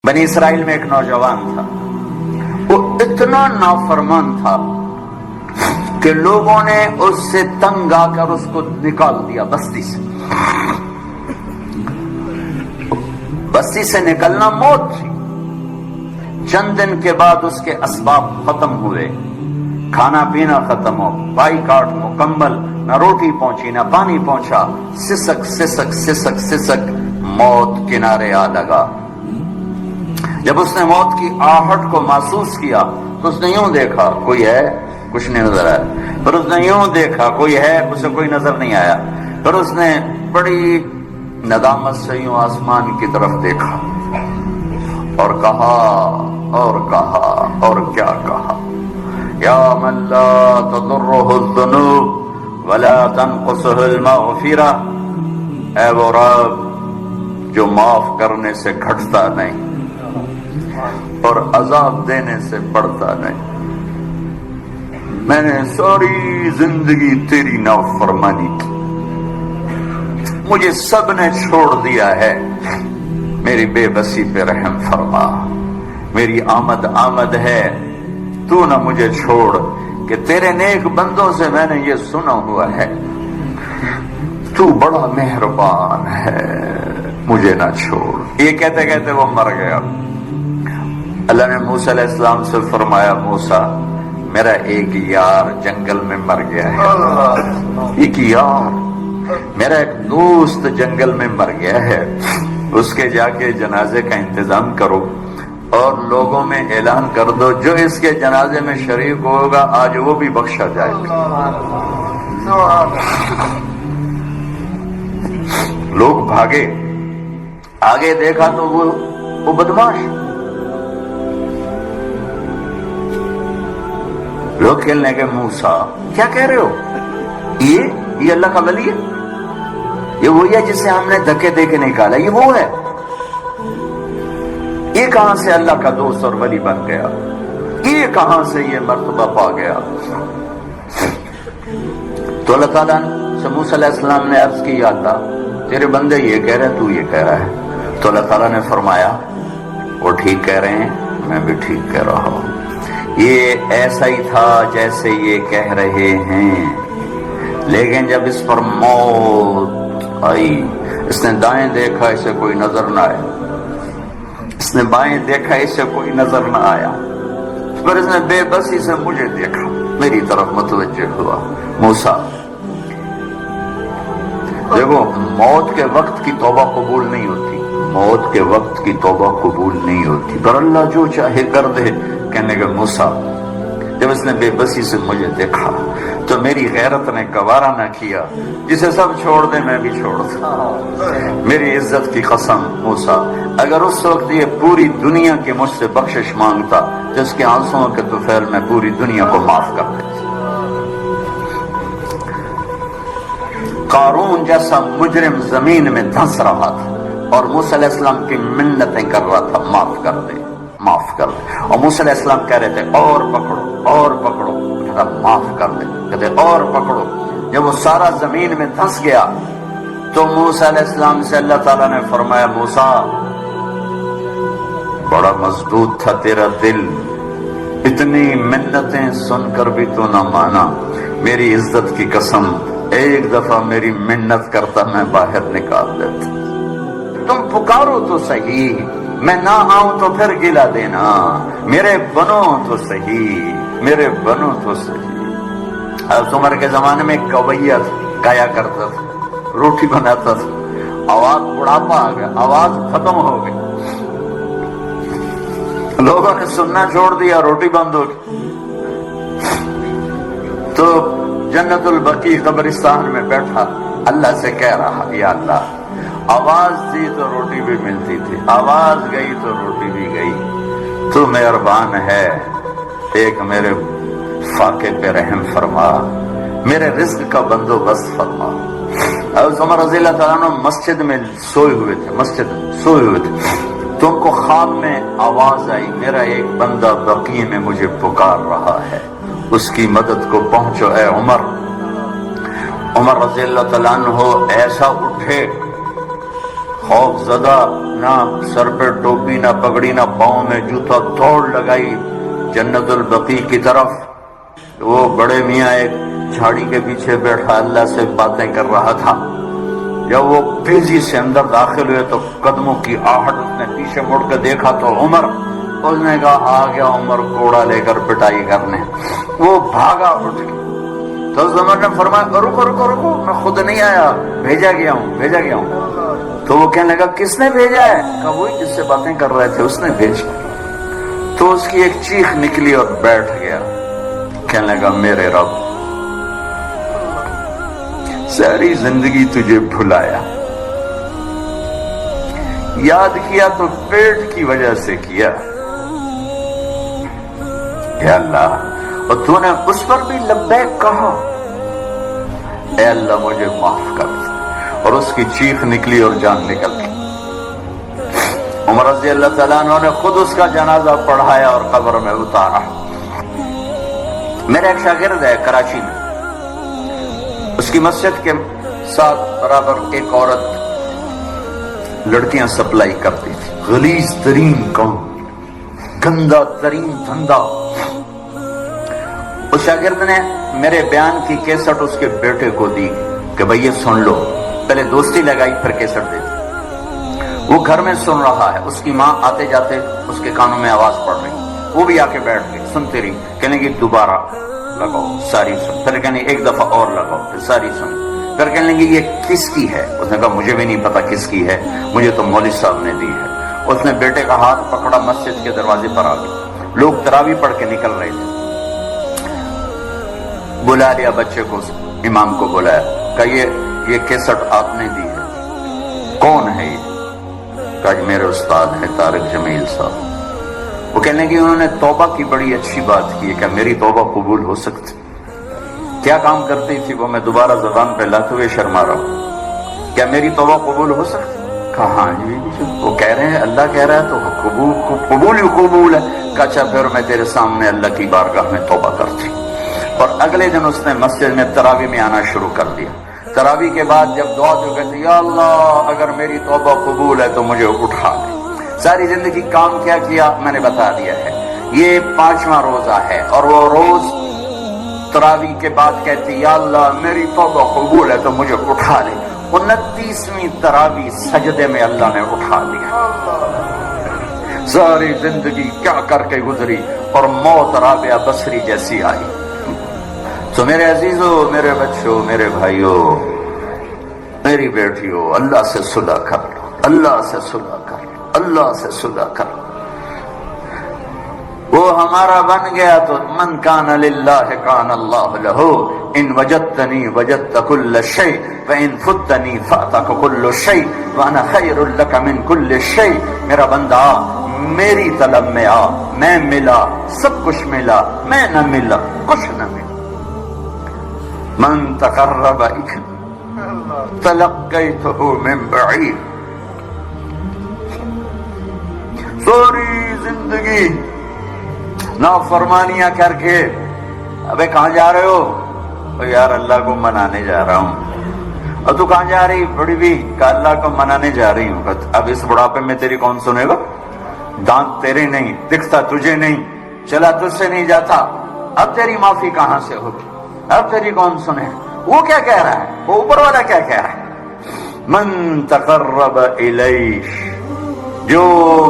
بنی اسرائیل میں ایک نوجوان تھا، وہ اتنا نافرمان تھا کہ لوگوں نے اس سے تنگ آ کر اس کو نکال دیا بستی سے۔ بستی سے نکلنا موت تھی۔ چند دن کے بعد اس کے اسباب ختم ہوئے، کھانا پینا ختم ہو، بائی کاٹ مکمل، نہ روٹی پہنچی نہ پانی پہنچا، سسک سسک سسک سسک موت کنارے آ لگا۔ جب اس نے موت کی آہٹ کو محسوس کیا تو اس نے یوں دیکھا، کوئی ہے؟ کچھ نہیں نظر آیا۔ پھر اس نے یوں دیکھا، کوئی ہے؟ اسے کوئی نظر نہیں آیا۔ پھر اس نے بڑی ندامت سے یوں آسمان کی طرف دیکھا اور کہا اور کیا کہا، یا من لا تضرہ الذنوب ولا تنقصہ المغفرہ، اے وہ رب جو معاف کرنے سے گھٹتا نہیں اور عذاب دینے سے بڑھتا نہیں۔ میں نے ساری زندگی تیری نافرمانی کی، مجھے سب نے چھوڑ دیا ہے، میری بے بسی پہ رحم فرما، میری آمد ہے، تو نہ مجھے چھوڑ کہ تیرے نیک بندوں سے میں نے یہ سنا ہوا ہے، تو بڑا مہربان ہے، مجھے نہ چھوڑ۔ یہ کہتے کہتے وہ مر گیا۔ اللہ نے موسیٰ علیہ السلام سے فرمایا، موسیٰ میرا ایک یار جنگل میں مر گیا ہے، ایک یار میرا ایک دوست جنگل میں مر گیا ہے، اس کے جا کے جنازے کا انتظام کرو اور لوگوں میں اعلان کر دو جو اس کے جنازے میں شریک ہوگا آج وہ بھی بخشا جائے گا۔ لوگ بھاگے، آگے دیکھا تو وہ بدماش، لوگ کھیلنے کے، موسیٰ کیا کہہ رہے ہو؟ یہ اللہ کا ولی ہے، یہ وہی ہے جسے ہم نے دھکے دے کے نکالا، یہ وہ ہے، یہ کہاں سے اللہ کا دوست اور ولی بن گیا، یہ کہاں سے یہ مرتبہ پا گیا؟ تو اللہ تعالیٰ سے موسیٰ علیہ السلام نے عرض کی، یا اللہ تیرے بندے یہ کہہ رہے تو یہ کہہ رہا ہے۔ تو اللہ تعالیٰ نے فرمایا وہ ٹھیک کہہ رہے ہیں، میں بھی ٹھیک کہہ رہا ہوں، یہ ایسا ہی تھا جیسے یہ کہہ رہے ہیں، لیکن جب اس پر موت آئی، اس نے دائیں دیکھا اسے کوئی نظر نہ آیا، اس نے بائیں دیکھا اسے کوئی نظر نہ آیا، پھر اس نے بے بسی سے مجھے دیکھا، میری طرف متوجہ ہوا۔ موسیٰ دیکھو، موت کے وقت کی توبہ قبول نہیں ہوتی، موت کے وقت کی توبہ قبول نہیں ہوتی، پر اللہ جو چاہے کر دے۔ کہنے کا موسیٰ جب اس نے بے بسی سے مجھے دیکھا تو میری غیرت نے گوارا نہ کیا، جسے سب چھوڑ دے میں بھی چھوڑ دوں، میری عزت کی قسم موسیٰ اگر اس وقت یہ پوری دنیا کی مجھ سے بخشش مانگتا جس کے آنسوؤں کے طفیل میں پوری دنیا کو معاف کر دیتا۔ قارون جیسا مجرم زمین میں دھنس رہا تھا اور موسیٰ علیہ السلام کی منتیں کر رہا تھا، معاف کر دے معاف کر دے، اور موسیٰ علیہ السلام کہہ رہے تھے اور پکڑو، کہتا معاف کر دے، کہتے اور پکڑو۔ جب وہ سارا زمین میں دھنس گیا تو موسیٰ علیہ السلام سے اللہ تعالیٰ نے فرمایا، موسیٰ بڑا مضبوط تھا تیرا دل، اتنی منتیں سن کر بھی تو نہ مانا، میری عزت کی قسم ایک دفعہ میری منت کرتا میں باہر نکال دیتا، تم پکارو تو صحیح، میں نہ آؤں تو پھر گلا دینا، میرے بنو تو صحیح، میرے بنو تو صحیح۔ حضرت عمر کے زمانے میں گویا گایا کرتا تھا، روٹی بناتا تھا، آواز بڑھاپا آ گیا، آواز ختم ہو گئی، لوگوں نے سننا چھوڑ دیا، روٹی بند ہو گئی، تو جنت البقیع قبرستان میں بیٹھا اللہ سے کہہ رہا، یا اللہ آواز دی تو روٹی بھی ملتی تھی، آواز گئی تو روٹی بھی گئی، تو مہربان ہے، ایک میرے فاقے پہ رحم فرما، میرے رزق کا بندوبست فرما۔ حضرت عمر رضی اللہ تعالیٰ عنہ مسجد میں سوئے ہوئے تھے، تو ان کو خواب میں آواز آئی، میرا ایک بندہ بقیع میں مجھے پکار رہا ہے، اس کی مدد کو پہنچو اے عمر۔ عمر رضی اللہ تعالیٰ عنہ ایسا اٹھے، خوف زدہ، نہ سر پہ ٹوپی، نہ پگڑی، نہ پاؤں میں جوتا، دوڑ لگائی جنت البقیع کی طرف۔ وہ بڑے میاں ایک جھاڑی کے پیچھے بیٹھا اللہ سے باتیں کر رہا تھا۔ جب وہ تیزی سے اندر داخل ہوئے تو قدموں کی آہٹ، اس نے پیچھے مڑ کے دیکھا تو عمر، اس نے کہا آ گیا عمر کوڑا لے کر پٹائی کرنے۔ وہ بھاگا اٹھ گیا تو عمر نے فرمایا رکو رکو رکو، میں خود نہیں آیا، بھیجا گیا ہوں۔ تو وہ کہنے لگا کس نے بھیجا ہے؟ کہا وہی جس سے باتیں کر رہے تھے اس نے بھیجا۔ تو اس کی ایک چیخ نکلی اور بیٹھ گیا، کہنے لگا میرے رب، ساری زندگی تجھے بھلایا، یاد کیا تو پیٹ کی وجہ سے کیا، اے اللہ، اور تو نے اس پر بھی لبیک کہا، اے اللہ مجھے معاف کر دے۔ اور اس کی چیخ نکلی اور جان نکل گئی۔ عمر رضی اللہ تعالیٰ عنہ نے خود اس کا جنازہ پڑھایا اور قبر میں اتارا۔ میرا ایک شاگرد ہے کراچی میں، اس کی مسجد کے ساتھ برابر ایک عورت لڑکیاں سپلائی کرتی تھی، غلیظ ترین کام، گندا ترین دھندا۔ اس شاگرد نے میرے بیان کی کیسٹ اس کے بیٹے کو دی کہ بھئی یہ سن لو، پہلے دوستی لگائی پھر کیسٹ دی تھی۔ وہ گھر میں سن رہا ہے، اس کی ماں آتے جاتے اس کے کانوں میں آواز پڑ رہی، وہ بھی آ کے بیٹھ گئی، سنتی رہی، کہنے کی دوبارہ لگاؤ، ساری سن، پھر کہنے ایک دفعہ اور لگاؤ، پھر ساری سن، پھر کہنے لگی یہ کس کی ہے؟ اس نے کہا مجھے بھی نہیں پتا کس کی ہے، مجھے تو مولوی صاحب نے دی ہے۔ اس نے بیٹے کا ہاتھ پکڑا، مسجد کے دروازے پر آ گئی، لوگ تراویح پڑھ کے نکل رہے تھے، بلا لیا بچے کو، امام کو بلایا، کہا یہ کیسٹ آپ نے دی ہے، کون ہے یہ؟ کہا میرے استاد ہے طارق جمیل صاحب۔ وہ کہنے کی انہوں نے توبہ کی بڑی اچھی بات کی ہے، کیا میری توبہ قبول ہو سکتی؟ کیا کام کرتی تھی وہ؟ میں دوبارہ زبان پہ لاتے ہوئے شرما رہا ہوں، کیا میری توبہ قبول ہو سکتی؟ کہا ہاں جی، وہ کہہ رہے ہیں اللہ کہہ رہا ہے تو قبول ہی قبول ہے۔ کہا اچھا پھر میں تیرے سامنے اللہ کی بارگاہ میں توبہ کرتی۔ اور اگلے دن اس نے مسجد میں تراویح میں آنا شروع کر دیا۔ تراویح کے بعد جب دعا تو کہتے یا اللہ اگر میری توبہ قبول ہے تو مجھے اٹھا دے۔ ساری زندگی کام کیا کیا میں نے بتا دیا ہے، یہ 5واں روزہ ہے، اور وہ روز تراویح کے بعد کہتی یا اللہ میری توبہ قبول ہے تو مجھے اٹھا لے۔ 29ویں تراویح سجدے میں اللہ نے اٹھا لیا۔ ساری زندگی کیا کر کے گزری اور موت رابعہ بصری جیسی آئی۔ تو میرے عزیزوں، میرے بچوں، میرے بھائیوں، میری بیٹیوں، اللہ سے صلح کر لو، اللہ سے صلح کر لو، اللہ سے صلح کر لو۔ وہ ہمارا بن گیا تو من کان للہ کان اللہ لہ، ان وجدتنی وجدت کل شیء وان فتنی فاتک کل شیء وانا خیر لک من کل شیء۔ میرا بندہ میری طلب میں آ، میں ملا، سب کچھ ملا، میں نہ ملا کچھ نہ ملا۔ من تقرب تلقیتہ من بعید۔ ساری زندگی نافرمانیاں کر کے، ابے کہاں جا رہے ہو؟ یار اللہ کو منانے جا رہا ہوں۔ اور تو کہاں جا رہی؟ بڑی بھی، کہ اللہ کو منانے جا رہی ہوں۔ اب اس بڑھاپے میں تیری کون سنے گا؟ دانت تیرے نہیں، دکھتا تجھے نہیں، چلا تجھ سے نہیں جاتا، اب تیری معافی کہاں سے ہوگی؟ اب تیری کون سنے؟ وہ کیا کہہ رہا ہے؟ وہ اوپر والا کیا کہہ رہا ہے؟ من تقرب الیہ، جو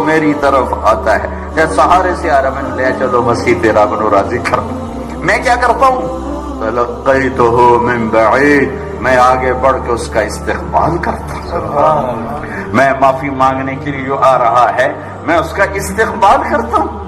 میری طرف آتا ہے، جیسے سہارے سے آ رہا، میں لے چلو مسیح تیرا بنو راضی کر، میں کیا کرتا ہوں؟ تلقیتہ من بعید، میں آگے بڑھ کے اس کا استقبال کرتا ہوں۔ میں معافی مانگنے کے لیے جو آ رہا ہے میں اس کا استقبال کرتا ہوں۔